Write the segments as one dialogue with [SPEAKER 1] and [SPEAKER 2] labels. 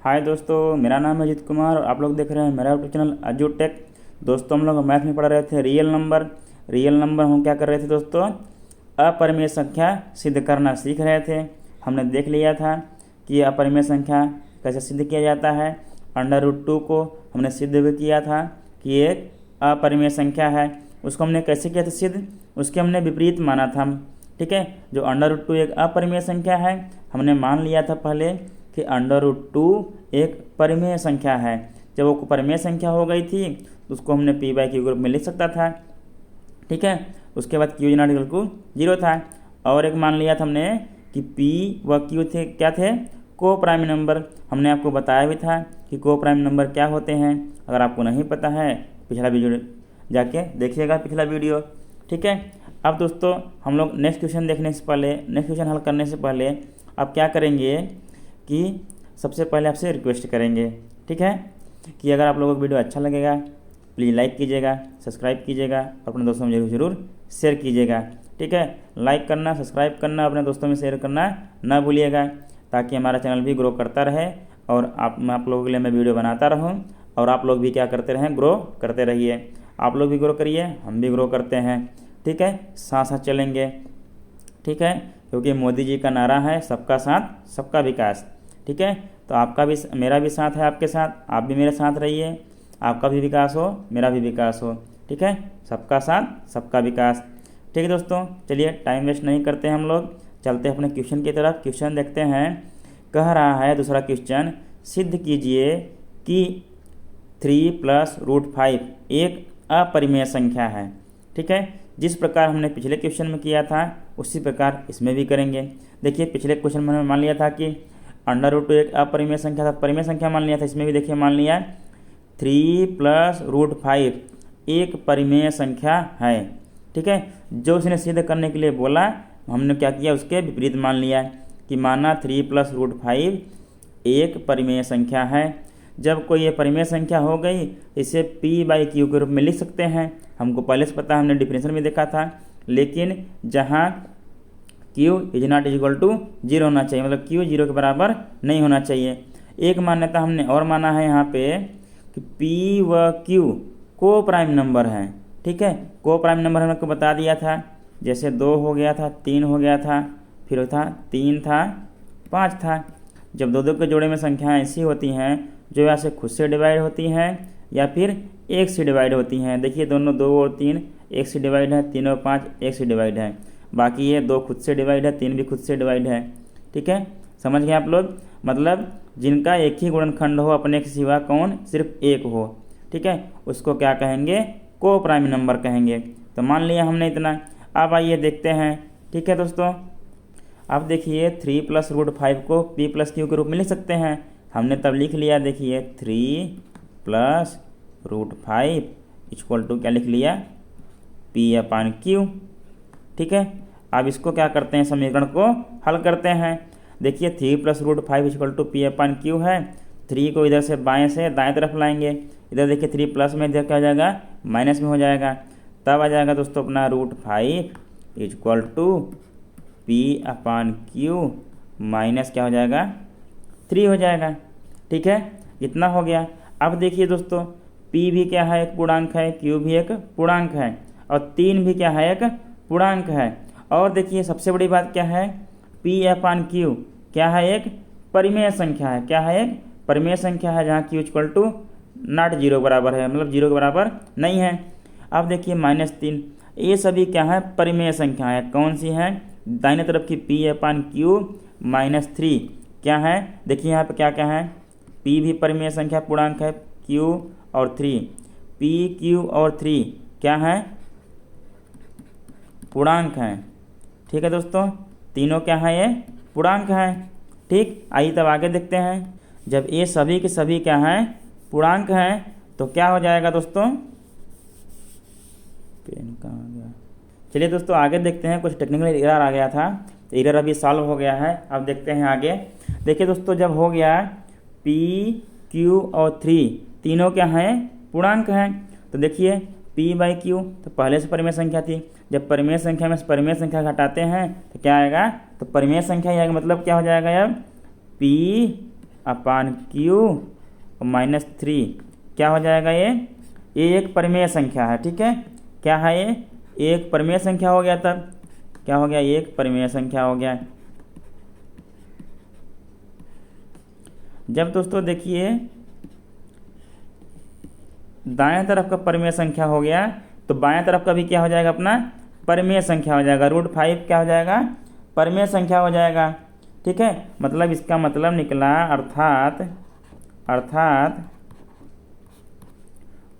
[SPEAKER 1] हाय दोस्तों, मेरा नाम है अजीत कुमार और आप लोग देख रहे हैं मेरा यूट्यूब चैनल अजू टेक। दोस्तों, हम लोग मैथ में पढ़ रहे थे रियल नंबर हम क्या कर रहे थे दोस्तों, अपरिमेय संख्या सिद्ध करना सीख रहे थे। हमने देख लिया था कि अपरिमेय संख्या कैसे सिद्ध किया जाता है। √2 को हमने सिद्ध भी किया था कि एक अपरिमेय संख्या है। उसको हमने कैसे किया था सिद्ध, उसके हमने विपरीत माना था। ठीक है, जो √2 एक अपरिमेय संख्या है, हमने मान लिया था पहले कि √2 एक परिमेय संख्या है। जब वो परिमेय संख्या हो गई थी तो उसको हमने p/q ग्रुप में लिख सकता था। ठीक है, उसके बाद q = 0 था। और एक मान लिया था हमने कि p व q थे क्या थे, को प्राइम नंबर। हमने आपको बताया भी था कि को प्राइम नंबर क्या होते हैं। अगर आपको नहीं पता है पिछला वीडियो जाके देखिएगा, पिछला वीडियो। ठीक है, अब दोस्तों हम लोग नेक्स्ट क्वेश्चन हल करने से पहले आप क्या करेंगे कि सबसे पहले आपसे रिक्वेस्ट करेंगे, ठीक है, कि अगर आप लोगों को वीडियो अच्छा लगेगा प्लीज़ लाइक कीजिएगा, सब्सक्राइब कीजिएगा और अपने दोस्तों में जरूर शेयर कीजिएगा। ठीक है, लाइक करना, सब्सक्राइब करना, अपने दोस्तों में शेयर करना ना भूलिएगा, ताकि हमारा चैनल भी ग्रो करता रहे और आप लोगों के लिए मैं वीडियो बनाता रहूं और आप लोग भी क्या करते रहें, ग्रो करते रहिए। आप लोग भी ग्रो करिए, हम भी ग्रो करते हैं। ठीक है, साथ साथ चलेंगे। ठीक है, क्योंकि मोदी जी का नारा है सबका साथ सबका विकास। ठीक है, तो आपका भी मेरा भी साथ है आपके साथ, आप भी मेरे साथ रहिए। आपका भी विकास हो, मेरा भी विकास हो। ठीक है, सबका साथ सबका विकास। ठीक है दोस्तों, चलिए टाइम वेस्ट नहीं करते हम लोग, चलते हैं अपने क्वेश्चन की तरफ। क्वेश्चन देखते हैं। कह रहा है दूसरा क्वेश्चन, सिद्ध कीजिए कि 3 + √5 एक अपरिमेय संख्या है। ठीक है, जिस प्रकार हमने पिछले क्वेश्चन में किया था उसी प्रकार इसमें भी करेंगे। देखिए, पिछले क्वेश्चन में हमने मान लिया था कि √2 एक अपरिमेय संख्या था, परिमेय संख्या मान लिया था। इसमें भी देखिए मान लिया 3 + √5 एक परिमेय संख्या है। ठीक है, जो उसने सिद्ध करने के लिए बोला हमने क्या किया, उसके विपरीत मान लिया कि माना 3 + √5 एक परिमेय संख्या है। जब कोई ये परिमेय संख्या हो गई इसे p/q के रूप में लिख सकते हैं। हमको पहले से पता, हमने डिफरेंशियल में देखा था। लेकिन जहाँ q ≠ 0 होना चाहिए, मतलब q 0 के बराबर नहीं होना चाहिए। एक मान्यता हमने और माना है यहाँ पे कि p व q को प्राइम नंबर हैं। ठीक है, को प्राइम नंबर हमने आपको बता दिया था। जैसे 2 हो गया था, 3 हो गया था, फिर था 3 था, 5 था। जब दो के जोड़े में संख्याएं ऐसी होती हैं जो या से खुद से डिवाइड होती हैं या फिर 1 से डिवाइड होती हैं। देखिए दोनों 2 और 3 1 से डिवाइड है, 3 और 5 1 से डिवाइड है। बाकी ये 2 खुद से डिवाइड है, 3 भी खुद से डिवाइड है। ठीक है, समझ गए आप लोग, मतलब जिनका एक ही गुणनखंड हो अपने के सिवा कौन, सिर्फ एक हो। ठीक है, उसको क्या कहेंगे, को प्राइम नंबर कहेंगे। तो मान लिया हमने इतना। अब आइए देखते हैं। ठीक है दोस्तों, अब देखिए 3 + √5 को p/q के रूप में लिख सकते हैं। हमने तब लिख लिया, देखिए 3 + √5 = क्या लिख लिया, p/q। ठीक है, अब इसको क्या करते हैं, समीकरण को हल करते हैं। देखिए 3 + √5 = p/q है। 3 को इधर से बाएं से दाएं तरफ लाएंगे। इधर देखिए 3 प्लस में, इधर क्या हो जाएगा, माइनस में हो जाएगा। तब आ जाएगा दोस्तों अपना √5 = p/q माइनस क्या हो जाएगा, 3 हो जाएगा। ठीक है, इतना हो गया। अब देखिए दोस्तों, p भी क्या है, एक पूर्णांक है, q भी एक पूर्णांक है और 3 भी क्या है, एक पूर्णांक है। और देखिए सबसे बड़ी बात क्या है, p/q क्या है, एक परिमेय संख्या है। क्या है, एक परिमेय संख्या है, जहाँ q = ≠ 0 बराबर है, मतलब 0 के बराबर नहीं है। अब देखिए -3, ये सभी क्या है, परिमेय संख्या है। कौन सी है, दाहिने तरफ की p/q -3 क्या है। देखिए यहाँ पे क्या क्या है, p भी परिमेय संख्या पूर्णांक है, q और 3, p q और 3 क्या है, पूर्णांक हैं। ठीक है दोस्तों, तीनों क्या है, ये पूर्णांक हैं। ठीक, आइए तब आगे देखते हैं। जब ये सभी के सभी क्या हैं, पूर्णांक हैं, तो क्या हो जाएगा दोस्तों, पेन कहाँ गया। चलिए दोस्तों आगे देखते हैं। कुछ टेक्निकल एरर आ गया था, तो एरर अभी सॉल्व हो गया है। अब देखते हैं आगे। देखिए दोस्तों, जब हो गया p q और 3 तीनों क्या हैं, पूर्णांक हैं, तो देखिए p/q तो पहले से परिमेय संख्या थी। जब परिमेय संख्या में से परिमेय संख्या घटाते हैं तो क्या आएगा, तो परिमेय संख्या आएगा, मतलब क्या हो जाएगा अब p अपान क्यू और -3 क्या हो जाएगा ये एक परिमेय संख्या है। ठीक है, क्या है ये एक परिमेय संख्या हो गया। तब क्या हो गया, एक परिमेय संख्या हो गया। जब दोस्तों देखिए दाएं तरफ का परिमेय संख्या हो गया तो बाएं तरफ का भी क्या हो जाएगा, अपना परिमेय संख्या हो जाएगा। √5 क्या हो जाएगा, परिमेय संख्या हो जाएगा। ठीक है, मतलब इसका मतलब निकला अर्थात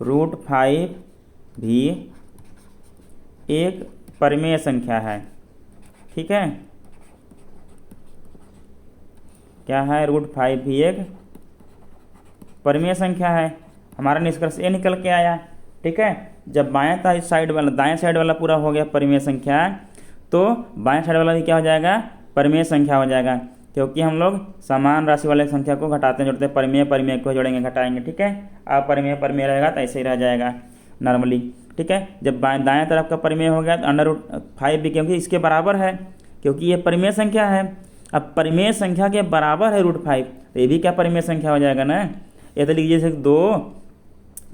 [SPEAKER 1] √5 भी एक परिमेय संख्या है। ठीक है, क्या है, √5 भी एक परिमेय संख्या है। हमारा निष्कर्ष ये निकल के आया। ठीक है, जब बाएं साइड वाला दाएं साइड वाला पूरा हो गया परिमेय संख्या, तो बाएं साइड वाला भी क्या हो जाएगा, परिमेय संख्या हो जाएगा। क्योंकि हम लोग समान राशि वाले संख्या को घटाते हैं जोड़ते हैं, परिमेय को जोड़ेंगे घटाएंगे। ठीक है, अपरिमेय परिमेय रहेगा तो ऐसे ही रह जाएगा नॉर्मली। ठीक है, जब दाएं तरफ का परिमेय हो गया तो √5 भी क्योंकि इसके बराबर है, क्योंकि ये परिमेय संख्या है। अब परिमेय संख्या के बराबर है √5, तो ये भी क्या परिमेय संख्या हो जाएगा ना। ये तो लीजिए जैसे 2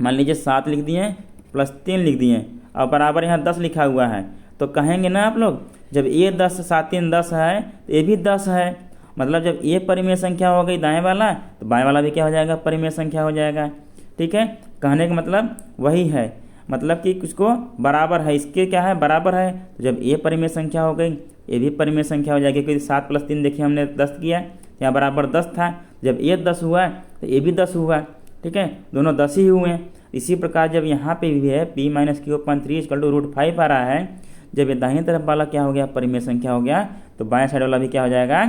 [SPEAKER 1] मान लीजिए 7 लिख दिए +3 लिख दिए और बराबर यहाँ 10 लिखा हुआ है, तो कहेंगे ना आप लोग जब ये 10 7 3 10 है तो ये भी 10 है। मतलब जब ये परिमेय संख्या हो गई दाएं वाला तो बाएं वाला भी क्या हो जाएगा, परिमेय संख्या हो जाएगा। ठीक है, कहने का मतलब वही है, मतलब कि कुछ को बराबर है, इसके क्या है, बराबर है। तो जब ये परिमेय संख्या हो गई ये भी परिमेय संख्या हो जाएगी, क्योंकि 7 + 3 देखिए हमने 10 किया, यहाँ बराबर 10 था। जब ये 10 हुआ तो ये भी 10 हुआ। ठीक है, दोनों 10 ही हुए। इसी प्रकार जब यहाँ पे भी है p - q/3 = √5 आ रहा है, जब ये दाहिनी तरफ वाला क्या हो गया, परिमेय संख्या हो गया, तो बाएं साइड वाला भी क्या हो जाएगा,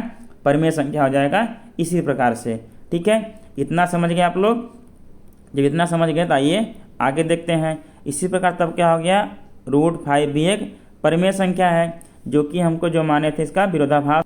[SPEAKER 1] परिमेय संख्या हो जाएगा। इसी प्रकार से। ठीक है, इतना समझ गए आप लोग। जब इतना समझ गए तो आइए आगे देखते हैं। इसी प्रकार तब क्या हो गया, √5 भी एक परिमेय संख्या है, जो कि हमको जो माने थे इसका विरोधाभास,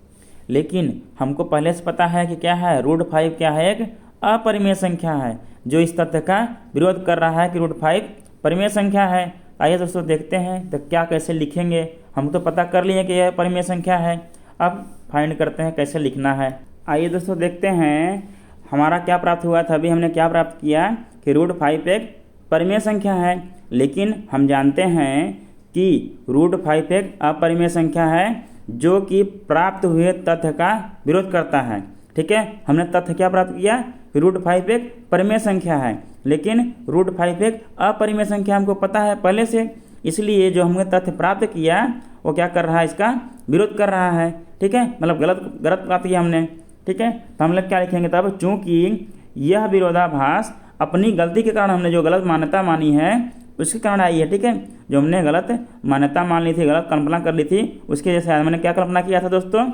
[SPEAKER 1] लेकिन हमको पहले से पता है कि क्या है, √5 क्या है, एक अपरिमेय संख्या है, जो इस तथ्य का विरोध कर रहा है कि √5 परिमेय संख्या है। आइए दोस्तों देखते हैं तो क्या कैसे लिखेंगे। हम तो पता कर लिए कि यह परिमेय संख्या है, अब फाइंड करते हैं कैसे लिखना है। आइए दोस्तों देखते हैं हमारा क्या प्राप्त हुआ था। अभी हमने क्या प्राप्त किया कि √5 एक परिमेय संख्या है, लेकिन हम जानते हैं कि √5 एक अपरिमेय संख्या है जो कि प्राप्त हुए तथ्य का विरोध करता है। ठीक है, हमने तथ्य क्या प्राप्त किया कि √5 एक परिमेय संख्या है, लेकिन √5 एक अपरिमेय संख्या हमको पता है पहले से, इसलिए जो हमने तथ्य प्राप्त किया वो क्या कर रहा है, इसका विरोध कर रहा है। ठीक है, मतलब गलत प्राप्त किया हमने। ठीक है, तो हम लोग क्या लिखेंगे तब, चूंकि यह विरोधाभास अपनी गलती के कारण, हमने जो गलत मान्यता मानी है उसके कारण आई है। ठीक है, जो हमने गलत मान्यता मान ली थी, गलत कल्पना कर ली थी, उसके जैसे हमने क्या कल्पना किया था दोस्तों,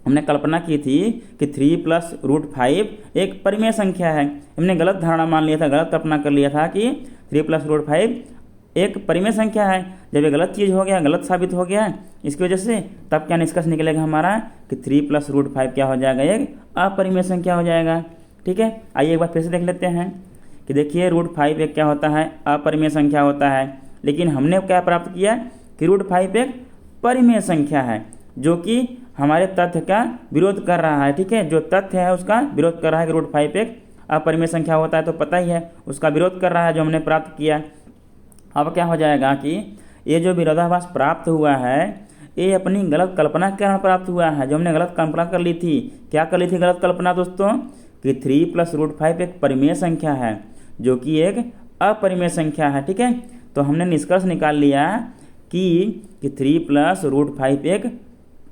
[SPEAKER 1] हमने कल्पना की थी कि 3 + √5 एक परिमेय संख्या है। हमने गलत धारणा मान लिया था, गलत कल्पना कर लिया था कि 3 + √5 एक परिमेय संख्या है। जब ये गलत चीज़ हो गया, गलत साबित हो गया, इसकी वजह से तब क्या निष्कर्ष निकलेगा हमारा कि 3 + √5 क्या हो जाएगा, एक अपरिमेय संख्या हो जाएगा। ठीक है, आइए एक बार फिर से देख लेते हैं कि देखिए √5 एक क्या होता है, अपरिमेय संख्या होता है, लेकिन हमने क्या प्राप्त किया कि √5 एक परिमेय संख्या है जो कि हमारे तथ्य का विरोध कर रहा है। ठीक है, जो तथ्य है उसका विरोध कर रहा है कि √5 एक अपरिमेय संख्या होता है, तो पता ही है उसका विरोध कर रहा है जो हमने प्राप्त किया। अब क्या हो जाएगा कि ये जो विरोधाभास प्राप्त हुआ है ये अपनी गलत कल्पना के कारण प्राप्त हुआ है, जो हमने गलत कल्पना कर ली थी। क्या कर ली थी गलत कल्पना दोस्तों, कि 3 + √5 एक परिमेय संख्या है जो कि एक अपरिमेय संख्या है। ठीक है, तो हमने निष्कर्ष निकाल लिया कि 3 + √5 एक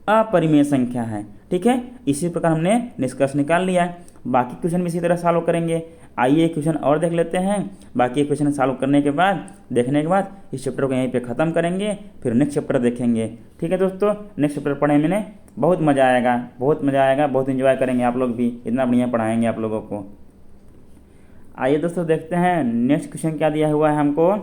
[SPEAKER 1] अपरिमेय संख्या है। ठीक है, इसी प्रकार हमने निष्कर्ष निकाल लिया। बाकी क्वेश्चन भी इसी तरह सॉल्व करेंगे। आइए क्वेश्चन और देख लेते हैं। बाकी क्वेश्चन सॉल्व करने के बाद, देखने के बाद इस चैप्टर को यहीं पे ख़त्म करेंगे, फिर नेक्स्ट चैप्टर देखेंगे। ठीक है दोस्तों, नेक्स्ट चैप्टर पढ़ने में बहुत मज़ा आएगा, बहुत इन्जॉय करेंगे आप लोग भी, इतना बढ़िया पढ़ाएंगे आप लोगों को। आइए दोस्तों देखते हैं नेक्स्ट क्वेश्चन क्या दिया हुआ है। हमको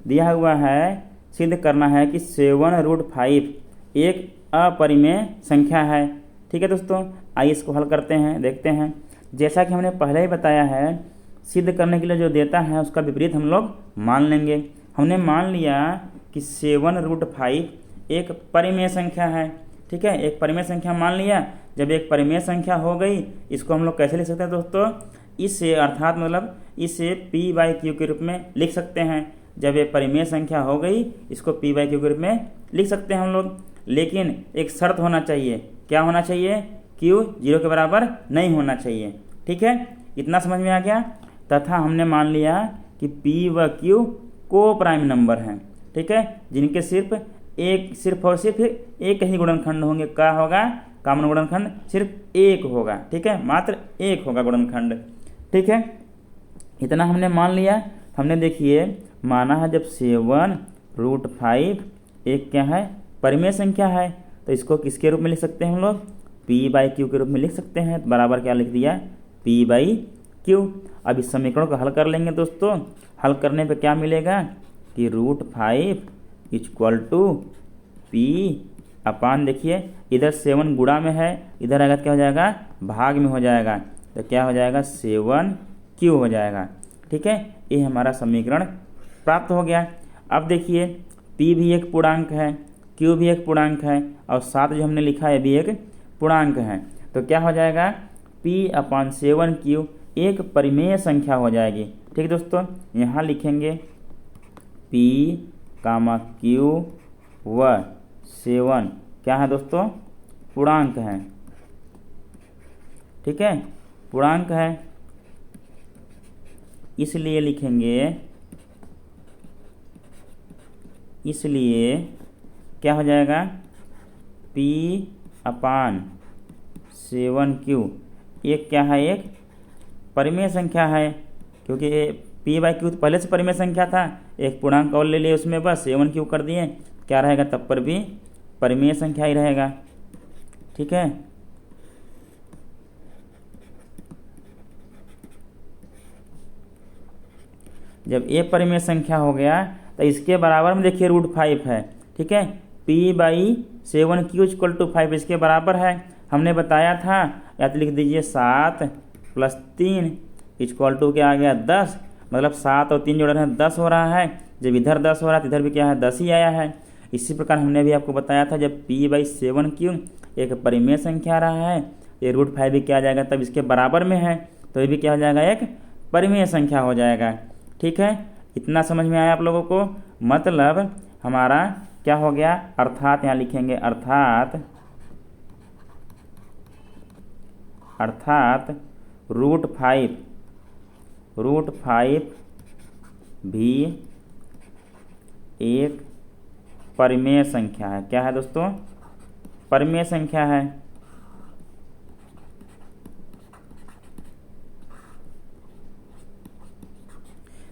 [SPEAKER 1] दिया हुआ है सिद्ध करना है कि 7√5 एक अपरिमेय संख्या है। ठीक है दोस्तों, आइए इसको हल करते हैं, देखते हैं। जैसा कि हमने पहले ही बताया है, सिद्ध करने के लिए जो देता है उसका विपरीत हम लोग मान लेंगे। हमने मान लिया कि 7√5 एक परिमेय संख्या है। ठीक है, एक परिमेय संख्या मान लिया, जब एक परिमेय संख्या हो गई, इसको हम लोग कैसे लिख सकते हैं दोस्तों, इससे अर्थात मतलब इसे p/q के रूप में लिख सकते हैं। जब ये परिमेय संख्या हो गई, इसको p/q के रूप में लिख सकते हैं हम लोग, लेकिन एक शर्त होना चाहिए। क्या होना चाहिए, q 0 के बराबर नहीं होना चाहिए। ठीक है, इतना समझ में आ गया। तथा हमने मान लिया कि p व q को प्राइम नंबर हैं, ठीक है, जिनके सिर्फ और सिर्फ एक ही गुणनखंड होंगे। क्या होगा, कॉमन गुणनखंड सिर्फ एक होगा। ठीक है, मात्र एक होगा गुणनखंड। ठीक है, इतना हमने मान लिया। हमने देखिए माना है जब 7√5 एक क्या है, परिमेय संख्या है, तो इसको किसके रूप में लिख सकते हैं हम लोग, p/q के रूप में लिख सकते हैं। बराबर क्या लिख दिया, p/q। अब इस समीकरण को हल कर लेंगे दोस्तों। हल करने पे क्या मिलेगा कि √5 = p/, देखिए इधर 7 गुणा में है, इधर आएगा क्या हो जाएगा, भाग में हो जाएगा, तो क्या हो जाएगा 7q हो जाएगा। ठीक है, ये हमारा समीकरण प्राप्त हो गया। अब देखिए p भी एक पूर्णांक है, q भी एक पूर्णांक है, और 7 जो हमने लिखा है भी एक पूर्णांक है, तो क्या हो जाएगा p/7q एक परिमेय संख्या हो जाएगी। ठीक है दोस्तों, यहाँ लिखेंगे p, q व 7 क्या है दोस्तों, पूर्णांक है। ठीक है, पूर्णांक है, इसलिए लिखेंगे, इसलिए क्या हो जाएगा p/7q एक क्या है, एक परिमेय संख्या है, क्योंकि p/q तो पहले से परिमेय संख्या था, एक पूर्णांक और ले लिए उसमें, बस 7q कर दिए, क्या रहेगा तब पर भी परिमेय संख्या ही रहेगा। ठीक है, जब ये परिमेय संख्या हो गया तो इसके बराबर में देखिए √5 है। ठीक है, p/7q = 5 इसके बराबर है। हमने बताया था, या तो लिख दीजिए 7 + 3 = क्या आ गया 10, मतलब 7 और 3 जोड़ रहे हैं 10 हो रहा है। जब इधर 10 हो रहा है तो इधर भी क्या है 10 ही आया है। इसी प्रकार हमने भी आपको बताया था, जब p/7q एक परिमेय संख्या रहा है, ये √5 भी क्या आ जाएगा, तब इसके बराबर में है, तो ये भी क्या हो जाएगा, एक परिमेय संख्या हो जाएगा। ठीक है, इतना समझ में आया आप लोगों को। मतलब हमारा क्या हो गया, अर्थात यहाँ लिखेंगे अर्थात √5 भी एक परिमेय संख्या है। क्या है दोस्तों, परिमेय संख्या है।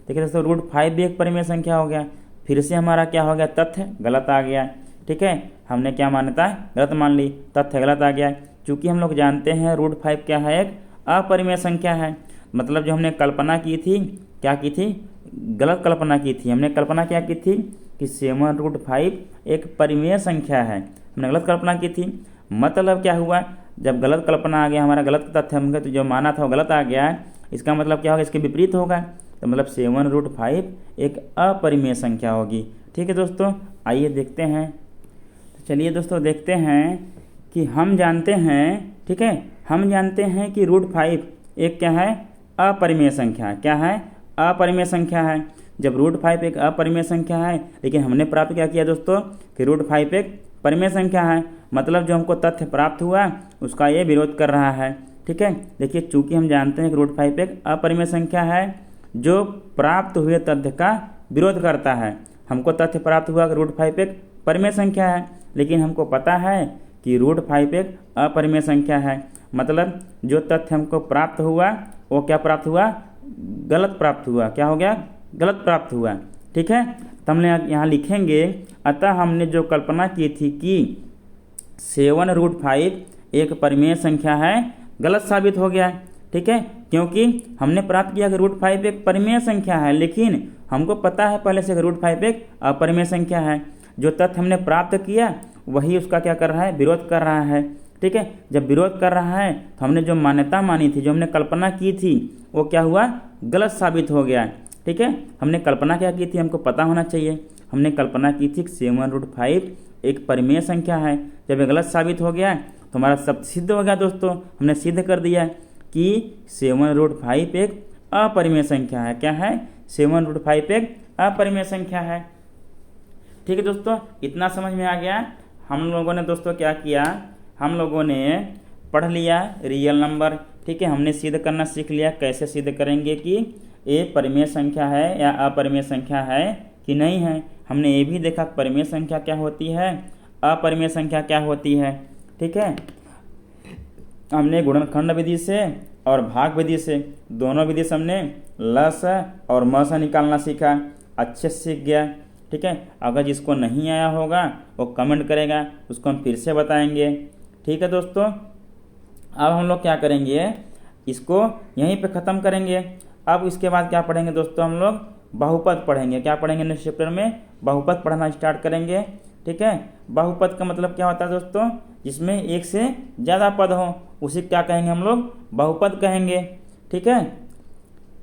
[SPEAKER 1] देखिए दोस्तों, √5 भी एक परिमेय संख्या हो गया। फिर से हमारा क्या हो गया, तथ्य गलत आ गया। ठीक है, हमने क्या मान्यता गलत मान ली, तथ्य गलत आ गया। चूंकि हम लोग जानते हैं √5 क्या है, एक अपरिमेय संख्या है। मतलब जो हमने कल्पना की थी, क्या की थी, गलत कल्पना की थी। हमने कल्पना क्या की थी कि 7√5 एक परिमेय संख्या है, हमने गलत कल्पना की थी। मतलब क्या हुआ, जब गलत कल्पना आ गया, हमारा गलत तथ्य हमने तो जो माना था वो गलत आ गया, इसका मतलब क्या होगा, इसके विपरीत होगा। तो मतलब 7√5 एक अपरिमेय संख्या होगी। ठीक है दोस्तों, आइए देखते हैं। तो चलिए दोस्तों देखते हैं कि हम जानते हैं, ठीक है, हम जानते हैं कि √5 एक क्या है, अपरिमेय संख्या है। क्या है, अपरिमेय संख्या है। जब √5 एक अपरिमेय संख्या है, लेकिन हमने प्राप्त क्या किया दोस्तों कि √5 एक परिमेय संख्या है, मतलब जो हमको तथ्य प्राप्त हुआ उसका ये विरोध कर रहा है। ठीक है, देखिए चूंकि हम जानते हैं कि √5 एक अपरिमेय संख्या है जो प्राप्त हुए तथ्य का विरोध करता है। हमको तथ्य प्राप्त हुआ कि √5 एक परिमेय संख्या है, लेकिन हमको पता है कि √5 एक अपरिमेय संख्या है। मतलब जो तथ्य हमको प्राप्त हुआ वो क्या प्राप्त हुआ, गलत प्राप्त हुआ। क्या हो गया, गलत प्राप्त हुआ। ठीक है, तो हमने यहाँ लिखेंगे, अतः हमने जो कल्पना की थी कि 7√5 एक परिमेय संख्या है, गलत साबित हो गया। ठीक है, क्योंकि हमने प्राप्त किया कि √5 एक परिमेय संख्या है, लेकिन हमको पता है पहले से कि √5 एक अपरिमेय संख्या है। जो तथ्य हमने प्राप्त किया वही उसका क्या कर रहा है, विरोध कर रहा है। ठीक है, जब विरोध कर रहा है तो हमने जो मान्यता मानी थी, जो हमने कल्पना की थी, वो क्या हुआ, गलत साबित हो गया। ठीक है, हमने कल्पना क्या की थी, हमको पता होना चाहिए। हमने कल्पना की थी कि 7√5 एक परिमेय संख्या है। जब ये गलत साबित हो गया तो हमारा शब्द सिद्ध हो गया दोस्तों, हमने सिद्ध कर दिया कि 7√5 एक अपरिमेय संख्या है। क्या है? 7√5 एक अपरिमेय संख्या है। ठीक है दोस्तों, इतना समझ में आ गया। हम लोगों ने दोस्तों क्या किया, हम लोगों ने पढ़ लिया रियल नंबर। ठीक है, हमने सिद्ध करना सीख लिया कैसे सिद्ध करेंगे कि ये परिमेय संख्या है या अपरिमेय संख्या है कि नहीं है। हमने ये भी देखा परिमेय संख्या क्या होती है, अपरिमेय संख्या क्या होती है। ठीक है, हमने गुणनखंड विधि से और भाग विधि से, दोनों विधि से हमने लस और मस निकालना सीखा, अच्छे से सीख गया। ठीक है, अगर जिसको नहीं आया होगा वो कमेंट करेगा, उसको हम फिर से बताएंगे। ठीक है दोस्तों, अब हम लोग क्या करेंगे, इसको यहीं पे ख़त्म करेंगे। अब इसके बाद क्या पढ़ेंगे दोस्तों, हम लोग बहुपद पढ़ेंगे। क्या पढ़ेंगे नेक्स्ट चैप्टर में? बहुपद पढ़ना स्टार्ट करेंगे। ठीक है, बहुपद का मतलब क्या होता है दोस्तों, जिसमें एक से ज़्यादा पद हो, उसे क्या कहेंगे हम लोग? बहुपद कहेंगे। ठीक है,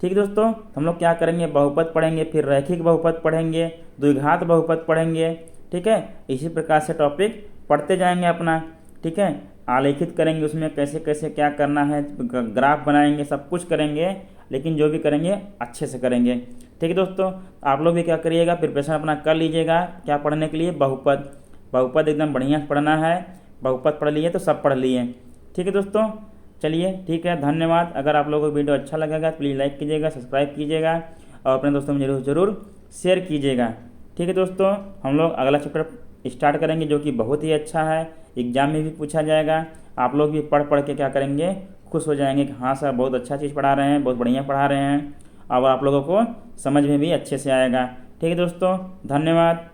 [SPEAKER 1] ठीक दोस्तों, हम लोग क्या करेंगे, बहुपद पढ़ेंगे, फिर रैखिक बहुपद पढ़ेंगे, द्विघात बहुपद पढ़ेंगे। ठीक है, इसी प्रकार से टॉपिक पढ़ते जाएंगे अपना। ठीक है, आलेखित करेंगे, उसमें कैसे कैसे क्या करना है, ग्राफ बनाएंगे, सब कुछ करेंगे, लेकिन जो भी करेंगे अच्छे से करेंगे। ठीक है दोस्तों, आप लोग भी क्या करिएगा, प्रिपरेशन अपना कर लीजिएगा क्या पढ़ने के लिए, बहुपद। बहुपद एकदम बढ़िया से पढ़ना है। बहुपद पढ़ लिए तो सब पढ़ लिए। ठीक है दोस्तों, चलिए ठीक है, धन्यवाद। अगर आप लोगों को वीडियो अच्छा लगेगा प्लीज़ लाइक कीजिएगा, सब्सक्राइब कीजिएगा और अपने दोस्तों में जरूर शेयर कीजिएगा। ठीक है दोस्तों, हम लोग अगला चैप्टर स्टार्ट करेंगे जो कि बहुत ही अच्छा है, एग्जाम में भी पूछा जाएगा। आप लोग भी पढ़ के क्या करेंगे, खुश हो जाएंगे कि हाँ सर बहुत अच्छा चीज़ पढ़ा रहे हैं, बहुत बढ़िया पढ़ा रहे हैं, और आप लोगों को समझ में भी अच्छे से आएगा। ठीक है दोस्तों, धन्यवाद।